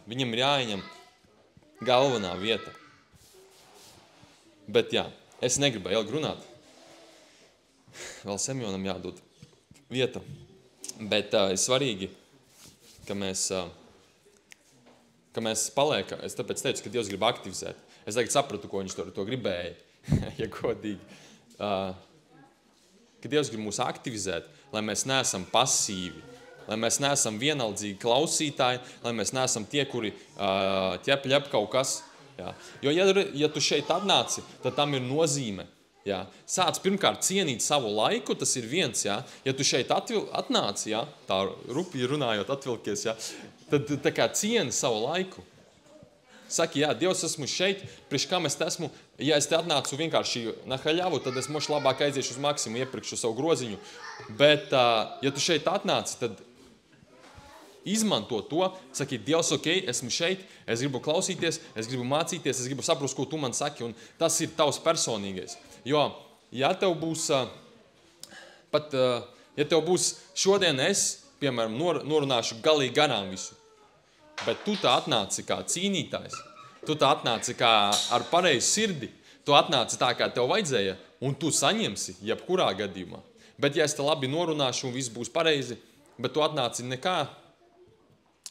Viņam ir jāieņem galvenā vieta. Bet es negribēju ilgi runāt. Vēl Semjonam jādod vieta. Bet ir svarīgi, ka mēs paliekam. Es tāpēc teicu, ka Dievs grib aktivizēt. Es tagad sapratu, ko viņš to gribēja, ja godīgi. Ka Dievs grib mūs aktivizēt, lai mēs neesam pasīvi, lai mēs neesam vienaldzīgi klausītāji, lai mēs neesam tie, kuri ķep kaut kas. Jo, ja tu šeit atnāci, tad tam ir nozīme. Sāc pirmkārt cienīt savu laiku, tas ir viens. Ja tu šeit atnāci, tā rupji runājot, atvilkies, tad tā kā cieni savu laiku. Saki, Dievs, esmu šeit, priekš kam es esmu. Ja es te atnācu vienkārši na haļavu, tad es mošu labāk aiziešu uz Maksimu, iepirkšu savu groziņu. Bet, ja tu šeit atnāci, tad izmanto to. Saki, Dievs, esmu šeit, es gribu klausīties, es gribu mācīties, es gribu saprast, ko tu man saki, un tas ir tavs personīgais. Jo, ja tev būs, ja tev būs šodien piemēram, norunāšu galīgi garām visu, bet tu tā atnāci kā cīnītājs, tu tā atnāci kā ar pareizu sirdi, tu atnāci tā, kā tev vajadzēja, un tu saņemsi jebkurā gadījumā. Bet ja es te labi norunāšu un viss būs pareizi, bet tu atnāci nekā,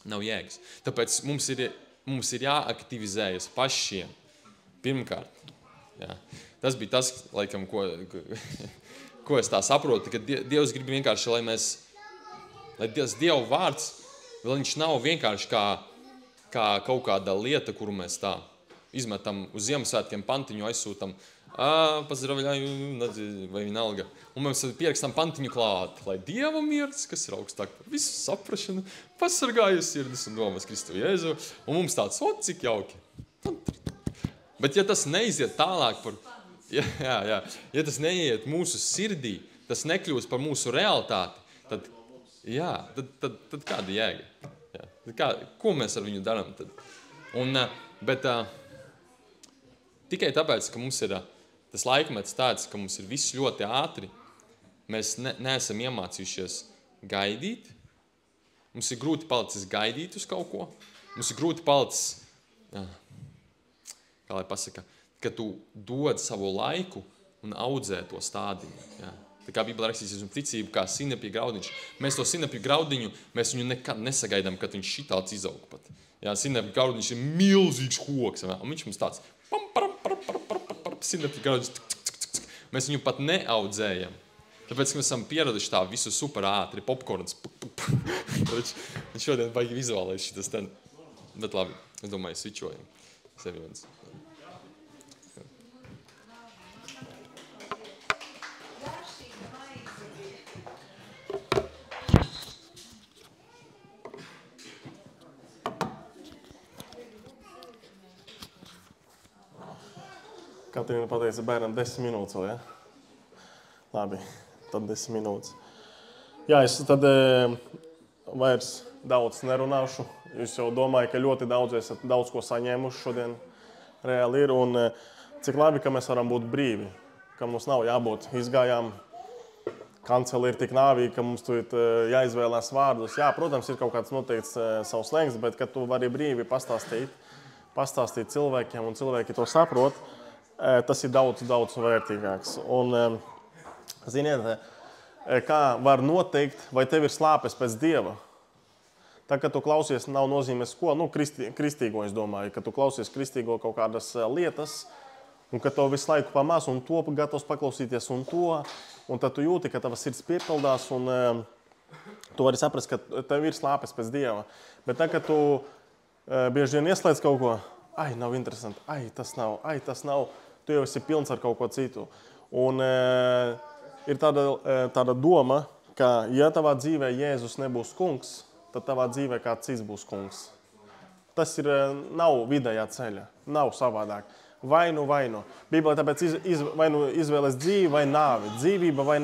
nav jēgas. Tāpēc mums ir jāaktivizējas pašiem. Pirmkārt. Jā. Tas bija tas, laikam, ko es tā saprotu, ka Dievs grib vienkārši, lai Dieva vārds, viņš nav vienkārši kā kaut kāda lieta, kuru mēs tā izmetam uz Ziemassvētkiem pantiņu, aizsūtam, pozdravļāju, vai vienalga. Un mēs pierakstam pantiņu klāt, lai Dieva miers, kas ir augstāk par visu saprašanu, pasargājas sirdis un domas Kristu Jēzu. Un mums tāds, cik jauki. Bet ja tas neiziet tālāk par... Ja tas neiet mūsu sirdī, tas nekļūst par mūsu realitāti, tad kāda jēga? Ko mēs ar viņu darām tad? Bet tikai tāpēc, ka mums ir tas laikmets tāds, ka mums ir viss ļoti ātri, mēs neesam iemācījušies gaidīt. Mums ir grūti palicis gaidīt uz kaut ko. Mums ir grūti palicis, kā lai pasaka, ka tu dod savu laiku un audzē to stādiņu. Jā. Tā kā Bībelē rakstīsies un ticību kā sinepju graudiņš. Mēs to sinepju graudiņu, mēs viņu nekad nesagaidām, kad viņš šitāds izaug pat. Jā, sinepju graudiņš ir milzīgs koks. Un viņš mums tāds sinepju graudiņš. Mēs viņu pat neaudzējam. Tāpēc, ka mēs esam pieraduši tā visu super ātri, popkorns. Un šodien vajag vizuālais šitas ten. Bet labi, es domāju, svičojam sevi viens. Katrīna pateica bērnam 10 minūtes vēl, ja? Labi, tad 10 minūtes. Jā, es tad vairs daudz nerunāšu. Jūs jau domāju, ka ļoti esat daudz ko saņēmuši šodien reāli ir. Un cik labi, ka mēs varam būt brīvi, ka mums nav jābūt izgājām. Kanceli ir tik nāvīgi, ka mums tu jāizvēlās vārdus. Jā, protams, ir kaut kāds noteikts savs slēngs, bet kad tu vari brīvi pastāstīt cilvēkiem un cilvēki to saprot, tas ir daudz vērtīgāks. Un, ziniet, kā var noteikt, vai tev ir slāpes pēc Dieva? Tā, kad tu klausies, nav nozīmēs ko, kristīgo, es domāju, ka tu klausies kristīgo kaut kādas lietas, un ka tev visu laiku pamās, un to gatavs paklausīties, un tad tu jūti, ka tavas sirds piepildās, un tu vari saprast, ka tev ir slāpes pēc Dieva. Bet tā, kad tu bieži vien ieslēdz kaut ko, nav interesanti, tas nav, tu jau esi pilns ar kaut ko citu. Un ir tāda doma, ka ja tavā dzīvē Jēzus nebūs kungs, tad tavā dzīvē kāds cits būs kungs. Tas nav vidējā ceļa, nav savādāk. Vai nu. Bībelē tāpēc vai nu izvēles dzīvi vai nāvi, dzīvība vai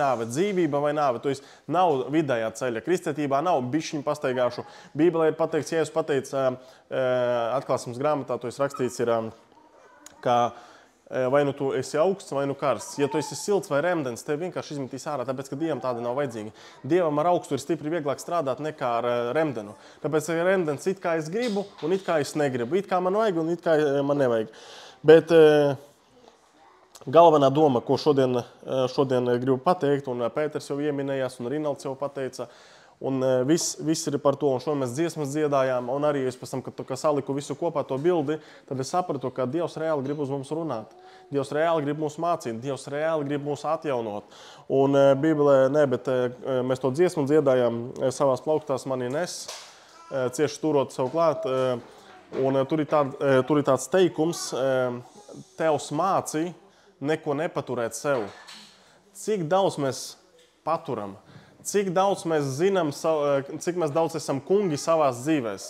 nāve. To nav vidējā ceļa. Kristietībā nav bišķiņu pastaigāšu. Bībelē ir pateikts, Jēzus pateica atklāsmes grāmatā, to rakstīts ir, ka vai nu tu esi augsts, vai nu karsts. Ja tu esi silts vai remdens, tev vienkārši izmetīs ārā, tāpēc, ka Dievam tāda nav vajadzīga. Dievam ar augstu ir stipri vieglāk strādāt nekā ar remdenu. Tāpēc, ka remdens it kā es gribu un it kā es negribu. It kā man vajag un it kā man nevajag. Bet galvenā doma, ko šodien gribu pateikt, un Pēters jau ieminējās, un Rinalds jau pateica, un viss ir par to, un šodien mēs dziesmas dziedājām, un arī es pēc tam, kad saliku visu kopā to bildi, tad es sapratu, ka Dievs reāli grib uz mums runāt. Dievs reāli grib mūs mācīt, Dievs reāli grib mūs atjaunot. Un Bībelē, bet mēs to dziesmu dziedājām, savās plauktās mani nes, cieši turot sev klāt, un tur ir tāds teikums, tevs māci neko nepaturēt sev. Cik daudz mēs paturam, cik daudz mēs zinām, cik mēs daudz esam kungi savās dzīvēs,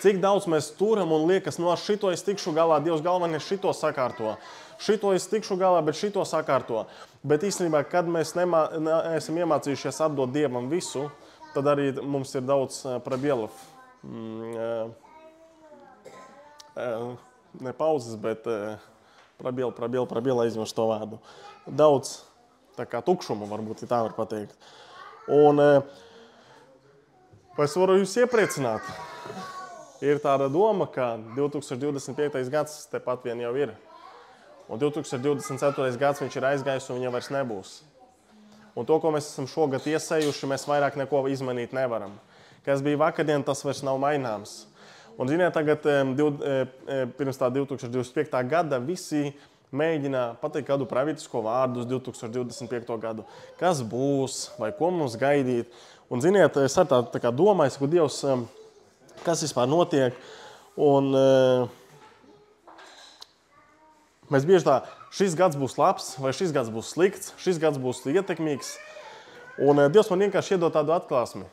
cik daudz mēs turam un liekas, ar šito es tikšu galā, Dievs galvenais šito sakārto. Šito es tikšu galā, bet šito sakārto. Bet īstenībā, kad mēs neesam iemācījušies atdot Dievam visu, tad arī mums ir daudz prabielov. Ne pauzes, bet prabiela aizmirst to vārdu. Daudz tā kā tukšumu, varbūt, tā var pateikt. Un es varu jūs iepriecināt. Ir tāda doma, ka 2025. gads tepat vien jau ir. Un 2024. gads viņš ir aizgājis un viņa vairs nebūs. Un to, ko mēs esam šogad iesējuši, mēs vairāk neko izmainīt nevaram. Kas bija vakardien, tas vairs nav maināms. Un, ziniet, tagad pirms tā 2025. gada visi mēģina pateikt kādu pravītisko vārdu uz 2025. gadu. Kas būs, vai ko mums gaidīt. Un, ziniet, es ar tā kā domāju, ka Dievs, kas vispār notiek. Un mēs bieži tā, šis gads būs labs, vai šis gads būs slikts, šis gads būs ietekmīgs. Un Dievs man vienkārši iedod tādu atklāsmi.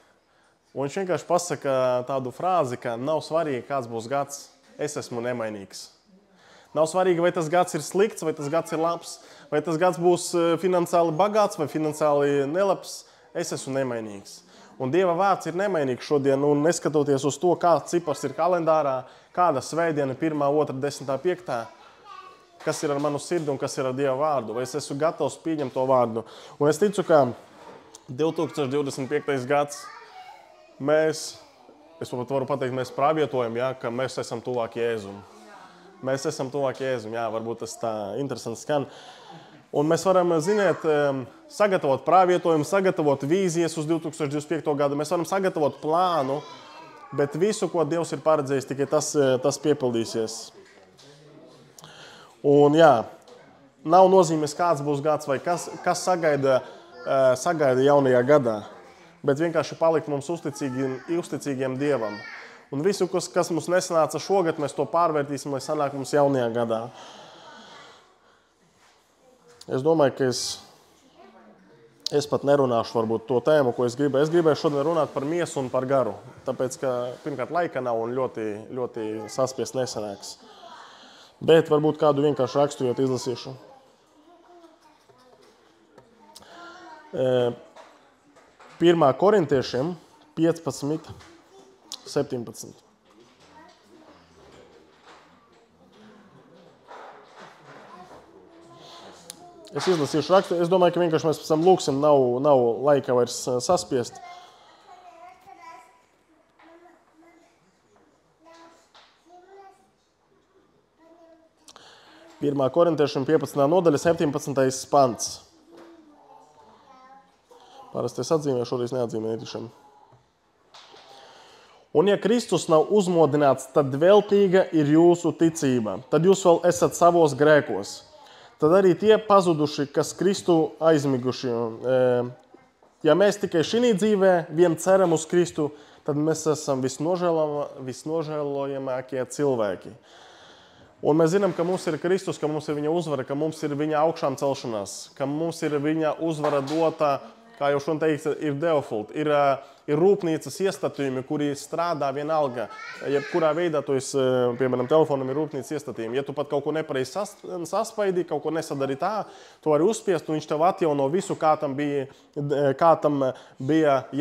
Un viņš vienkārši pasaka tādu frāzi, ka nav svarīgi, kāds būs gads, es esmu nemainīgs. Nav svarīgi, vai tas gads ir slikts, vai tas gads ir labs, vai tas gads būs finansiāli bagāts vai finansiāli nelabs, es esmu nemainīgs. Un Dieva vārds ir nemainīgs šodien, un neskatoties uz to, kāds cipars ir kalendārā, kāda svētdiena 1, 2, 10, 5, kas ir ar manu sirdi un kas ir ar Dieva vārdu, vai es esmu gatavs pieņemt to vārdu. Un es ticu, ka 2025. gads es varu pateikt, mēs pravietojam, ja, ka mēs esam tuvāk Jēzum. Mēs esam tuvāk Jēzum, jā, varbūt tas tā interesanti skan. Un mēs varam, ziniet, sagatavot pravietojumu, sagatavot vīzijas uz 2025. gadu. Mēs varam sagatavot plānu, bet visu, ko Dievs ir paredzējis, tikai tas piepildīsies. Un jā, nav nozīmes, kāds būs gads vai kas sagaida jaunajā gadā, bet vienkārši palikt mums uzticīgiem Dievam. Un visu, kas mums nesanāca šogad, mēs to pārvērtīsim, lai sanāk mums jaunajā gadā. Es domāju, ka es pat nerunāšu varbūt to tēmu, ko es gribēju. Es gribēju šodien runāt par miesu un par garu, tāpēc, ka pirmkārt laika nav un ļoti, ļoti saspiest nesanāks. Bet varbūt kādu vienkārši raksturot izlasīšu. 1. Korintiešiem 15, 17. Es izlasīšu rakstu. Es domāju, ka vienkārši mēs pēc tam lūksim, nav laika vairs saspiest. Pirmā Korintiešiem 15. nodaļa, 17. pants. Parasti es atzīmēju, šoreiz neatzīmēju tiešām. Un ja Kristus nav uzmodināts, tad veltīga ir jūsu ticība. Tad jūs vēl esat savos grēkos. Tad arī tie pazuduši, kas Kristu aizmiguši. Ja mēs tikai šī dzīvē vien ceram uz Kristu, tad mēs esam visnožēlojamākie cilvēki. Un mēs zinām, ka mums ir Kristus, ka mums ir viņa uzvara, ka mums ir viņa augšām celšanās, ka mums ir viņa uzvara dota, kā jau šodien teiks, ir deofult, ir rūpnīcas iestatījumi, kuri strādā vienalga. Jebkurā veidā, piemēram, telefonam ir rūpnīcas iestatījumi. Ja tu pat kaut ko nepareizi saspaidī, kaut ko nesadari tā, tu vari uzspiest, un viņš tev atjauno visu, kā tam bija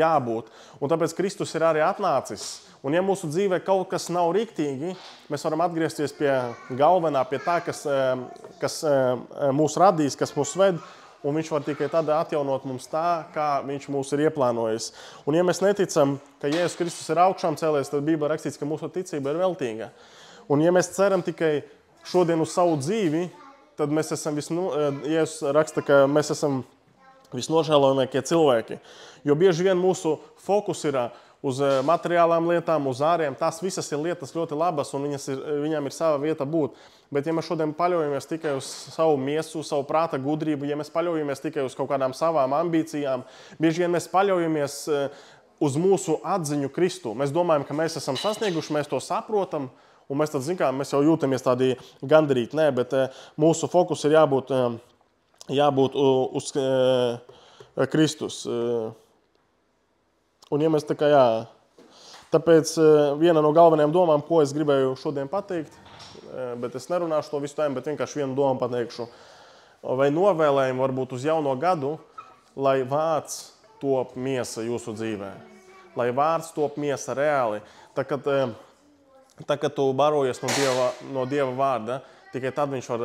jābūt. Un tāpēc Kristus ir arī atnācis. Un ja mūsu dzīvē kaut kas nav riktīgi, mēs varam atgriezties pie galvenā, pie tā, kas mūs radīs, kas mūs ved, un viņš var tikai tad atjaunot mums tā, kā viņš mūs ir ieplānojis. Un ja mēs neticam, ka Jēzus Kristus ir augšām cēlies, tad Bībelē rakstīts, ka mūsu ticība ir veltīga. Un ja mēs ceram tikai šodien uz savu dzīvi, tad mēs esam Jēzus raksta, ka mēs esam visnožēlojamākie cilvēki. Jo bieži vien mūsu fokus ir uz materiālām lietām, uz āriem. Tās visas ir lietas ļoti labas, un viņām ir sava vieta būt. Bet ja mēs šodien paļaujamies tikai uz savu miesu, savu prāta gudrību, ja mēs paļaujamies tikai uz kaut kādām savām ambīcijām, bieži vien mēs paļaujamies uz mūsu atziņu Kristu. Mēs domājam, ka mēs esam sasnieguši, mēs to saprotam, un mēs tad, mēs jau jūtamies tādi gandarīti. Nē, bet mūsu fokus ir jābūt uz Kristus. Un ja mēs tāpēc viena no galvenajām domām, ko es gribēju šodien pateikt, bet es nerunāšu to visu tēmu, bet vienkārši vienu domu pateikšu. Vai novēlējumu varbūt uz jauno gadu, lai vārds top miesa jūsu dzīvē. Lai vārds top miesa reāli. Tā, kad tu barojies no Dieva vārda, tikai tad viņš var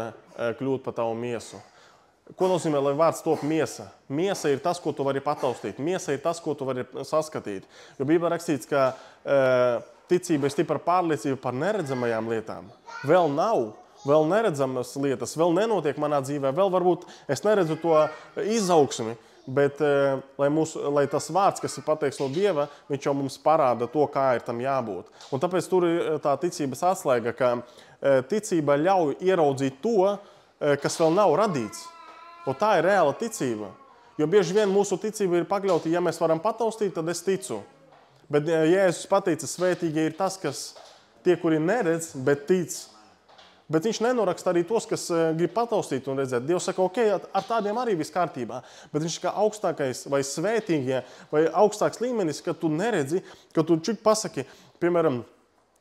kļūt par tavu miesu. Ko nozīmē, lai vārds top miesa? Miesa ir tas, ko tu vari pataustīt. Miesa ir tas, ko tu vari saskatīt. Jo Bībelē rakstīts, ka ticība ir stipra pārliecība par neredzamajām lietām. Vēl nav, neredzamas lietas, vēl nenotiek manā dzīvē, vēl varbūt es neredzu to izaugsmi, Bet lai tas vārds, kas ir pateikts no Dieva, viņš jau mums parāda to, kā ir tam jābūt. Un tāpēc tur ir tā ticības atslēga, ka ticība ļauj ieraudzīt to, kas vēl nav radīts. Un tā ir reāla ticība. Jo bieži vien mūsu ticība ir pakļauta, ja mēs varam pataustīt, tad es ticu. Bet Jēzus pateica, svētīgi ir tas, kas tie, kuri neredz, bet tic. Bet viņš nenoraksta arī tos, kas grib pataustīt un redzēt. Dievs saka, ok, ar tādiem arī viss kārtībā. Bet viņš kā augstākais vai svētīgie vai augstāks līmenis, kad tu neredzi, kad tu čik pasaki, piemēram,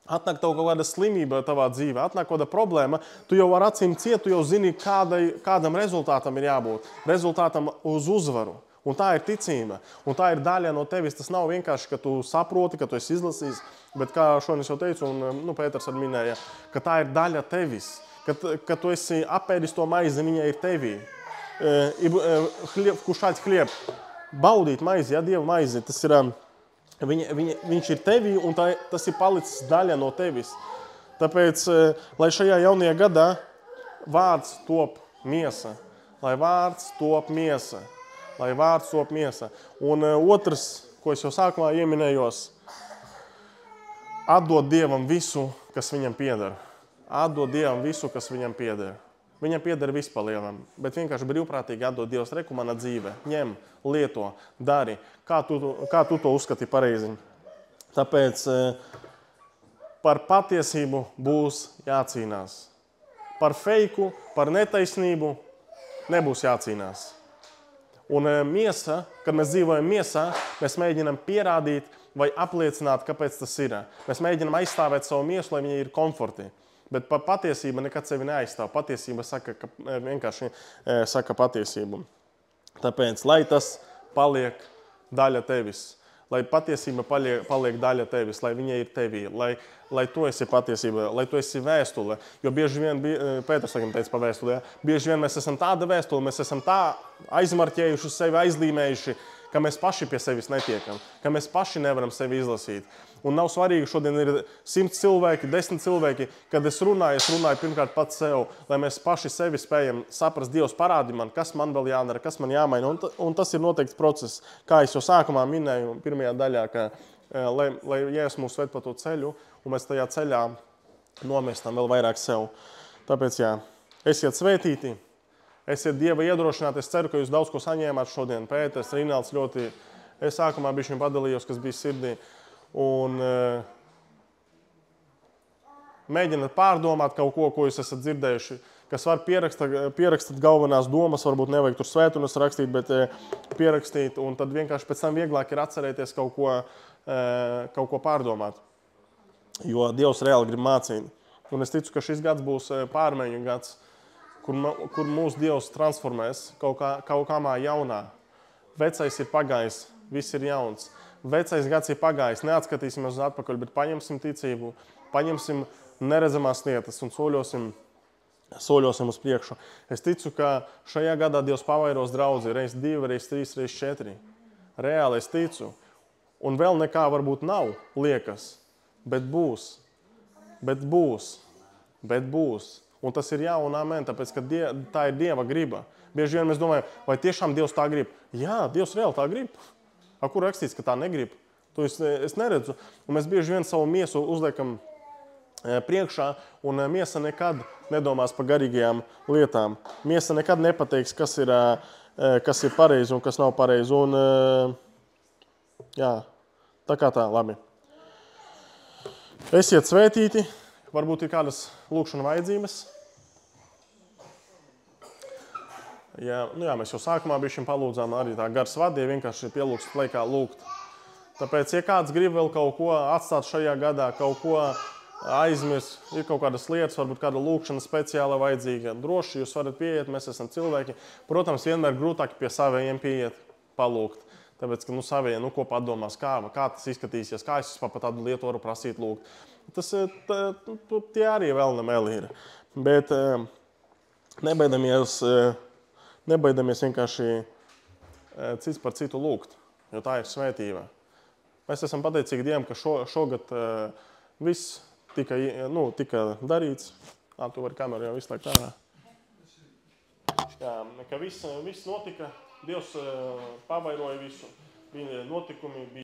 atnāk tev kaut kāda slimība tavā dzīvē, atnāk kāda problēma, tu jau ar acīm ciet, tu jau zini, kādam rezultātam ir jābūt. Rezultātam uz uzvaru. Un tā ir ticība. Un tā ir daļa no tevis. Tas nav vienkārši, ka tu saproti, ka tu esi izlasījis, bet kā šodien es jau teicu, un Pēters arī minēja, ka tā ir daļa tevis. Ka tu esi apēdis to maizi, viņa ir tevī. Kušāds hlieb. Baudīt maizi, ja, Dieva maizi, tas ir... Viņš ir tevī, un tas ir palicis daļa no tevis. Tāpēc, lai šajā jaunajā gadā vārds top miesa. Lai vārds top miesa. Lai vārds top miesa. Un otrs, ko es jau sākumā ieminējos, atdot Dievam visu, kas viņam pieder. Atdot Dievam visu, kas viņam pieder. Viņam pieder viss pa lielam, bet vienkārši brīvprātīgi atdot Dievs, reku mana dzīve, ņem, lieto, dari, kā tu to uzskati pareizi. Tāpēc par patiesību būs jācīnās. Par feiku, par netaisnību nebūs jācīnās. Un miesa, kad mēs dzīvojam miesā, mēs mēģinam pierādīt vai apliecināt, kāpēc tas ir. Mēs mēģinam aizstāvēt savu miesu, lai viņi ir komforti. Bet patiesība nekad sevi neaizstāv. Patiesība vienkārši saka patiesību. Tāpēc, lai tas paliek daļa tevis, lai patiesība paliek daļa tevis, lai viņa ir tevī, lai tu esi patiesība, lai tu esi vēstule. Jo bieži vien, Pēters teica pa vēstulē, bieži vien mēs esam tāda vēstule, mēs esam tā aizmarķējuši sevi, aizlīmējuši, ka mēs paši pie sevis netiekam, ka mēs paši nevaram sevi izlasīt. Un nav svarīgi, šodien ir 100 cilvēki, 10 cilvēki, kad es runāju pirmkārt pats sev, lai mēs paši sevi spējam saprast, Dievs parādi man, kas man vēl jādara, kas man jāmaina. Un tas ir noteikts process, kā es jau sākumā minēju pirmajā daļā, ka lai Jēzus mūs ved pa to ceļu, un mēs tajā ceļā nomestam vēl vairāk sev. Tāpēc, esiet svētīti, esiet Dieva iedrošināti. Es ceru, ka jūs daudz ko saņēmāt šodien. Pēters, Rinalds ļoti, es sākumā bišķiņ padalījos, kas bija sirdī. Un mēģināt pārdomāt kaut ko jūs esat dzirdējuši, kas var pierakstīt galvenās domas, varbūt nevajag tur svētumus rakstīt, bet pierakstīt, un tad vienkārši pēc tam vieglāk ir atcerēties kaut ko pārdomāt. Jo Dievs reāli grib mācīt. Un es ticu, ka šis gads būs pārmaiņu gads, kur mūsu Dievs transformēs kaut kāmā jaunā. Vecais ir pagājis, viss ir jauns. Vecais gads ir pagājis, neatskatīsimies uz atpakaļ, bet paņemsim ticību, paņemsim neredzamās lietas un soļosim uz priekšu. Es ticu, ka šajā gadā Dievs pavairos draudzi, reiz 2, reiz 3, reiz 4. Reāli es ticu. Un vēl nekā varbūt nav, liekas, bet būs. Un tas ir jā un amen, tāpēc, ka tā ir Dieva griba. Bieži vien mēs domājam, vai tiešām Dievs tā grib? Jā, Dievs reāli tā grib. Kur rakstīts, ka tā negrib? To es neredzu. Un mēs bieži vien savu miesu uzliekam priekšā, un miesa nekad nedomās par garīgajām lietām. Miesa nekad nepateiks, kas ir pareizi un kas nav pareizi. Un, tā kā tā, labi. Esiet svētīti. Varbūt ir kādas lūkšana vajadzības. Mēs jau sākumā bišķiņ palūdzām arī tā gars vadīja, vienkārši pielūgst plēkā lūgt. Tāpēc, ja kāds grib vēl kaut ko atstāt šajā gadā, kaut ko aizmirst, ir kaut kādas lietas, varbūt kāda lūkšana speciāla vajadzīga, droši jūs varat pieiet, mēs esam cilvēki. Protams, vienmēr grūtāk pie savējiem pieiet, palūgt. Tāpēc, ka savējie, ko padomās, kā tas izskatīsies, kā es pat tādu lietu varu prasīt lūgt. Tie arī vēl nemēli ir. Bet nebaidamies vienkārši cits par citu lūgt, jo tā ir svētība. Mēs esam pateicīgi Dievam, ka šogad viss tika darīts. Tu vari kameru jau visu laiku ārā. Ka viss notika Dievs pavairoja visu, bija notikumi, bija